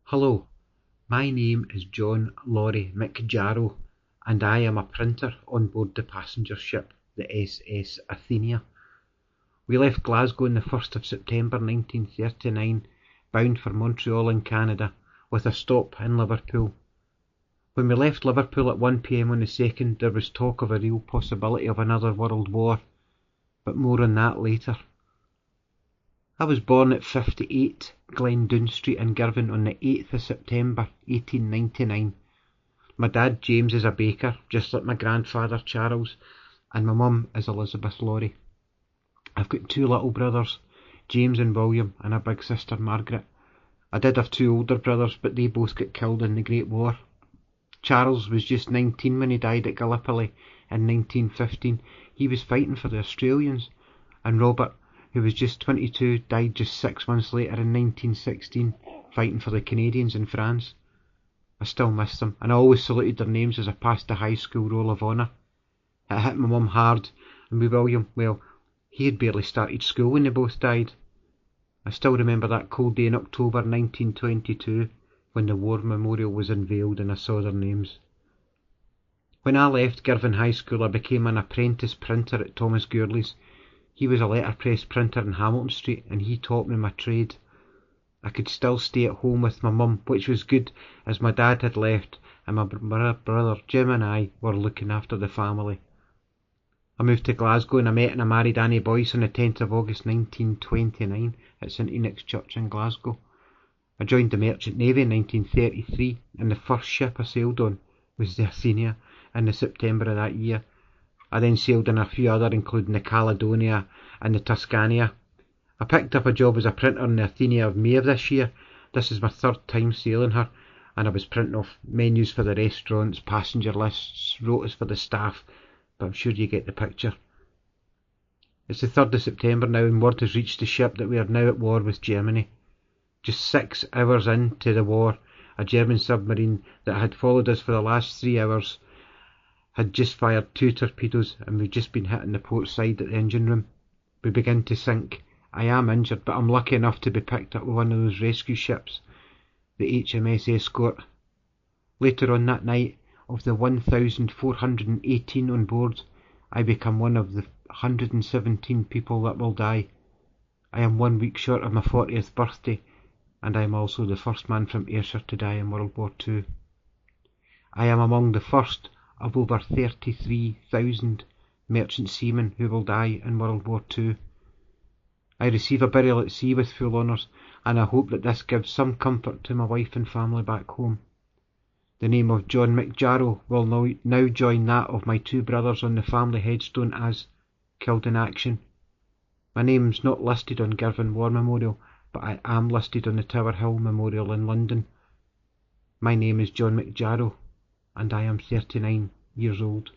Hello, my name is John Laurie McJarrow, and I am a printer on board the passenger ship, the SS Athenia. We left Glasgow on the 1st of September 1939, bound for Montreal in Canada, with a stop in Liverpool. When we left Liverpool at 1 p.m. on the 2nd, there was talk of a real possibility of another world war, but more on that later. I was born at 58 Glendoon Street in Girvan on the 8th of September 1899. My dad James is a baker, just like my grandfather Charles, and my mum is Elizabeth Laurie. I've got two little brothers, James and William, and a big sister Margaret. I did have two older brothers, but they both got killed in the Great War. Charles was just 19 when he died at Gallipoli in 1915. He was fighting for the Australians, and Robert, who was just 22, died just 6 months later in 1916, fighting for the Canadians in France. I still miss them, and I always saluted their names as I passed the high school roll of honour. It hit my mum hard, and with William, well, he had barely started school when they both died. I still remember that cold day in October 1922, when the War Memorial was unveiled and I saw their names. When I left Girvan High School, I became an apprentice printer at Thomas Gourley's. He was a letterpress printer in Hamilton Street, and he taught me my trade. I could still stay at home with my mum, which was good, as my dad had left, and my brother Jim and I were looking after the family. I moved to Glasgow, and I met and I married Annie Boyce on the 10th of August 1929 at St Enoch's Church in Glasgow. I joined the Merchant Navy in 1933, and the first ship I sailed on was the Athenia in the September of that year. I then sailed on a few other, including the Caledonia and the Tuscania. I picked up a job as a printer on the Athenia of May of this year. This is my third time sailing her, and I was printing off menus for the restaurants, passenger lists, rotas for the staff, but I'm sure you get the picture. It's the 3rd of September now, and word has reached the ship that we are now at war with Germany. Just 6 hours into the war, a German submarine that had followed us for the last 3 hours had just fired 2 torpedoes, and we've just been hitting the port side at the engine room. We begin to sink. I am injured, but I'm lucky enough to be picked up with one of those rescue ships, the HMS Escort. Later on that night, of the 1,418 on board, I become one of the 117 people that will die. I am 1 week short of my 40th birthday, and I am also the first man from Ayrshire to die in World War II. I am among the first of over 33,000 merchant seamen who will die in World War II. I receive a burial at sea with full honours, and I hope that this gives some comfort to my wife and family back home. The name of John McJarrow will now join that of my two brothers on the family headstone as killed in action. My name's not listed on Girvan War Memorial, but I am listed on the Tower Hill Memorial in London. My name is John McJarrow, and I am 39 years old.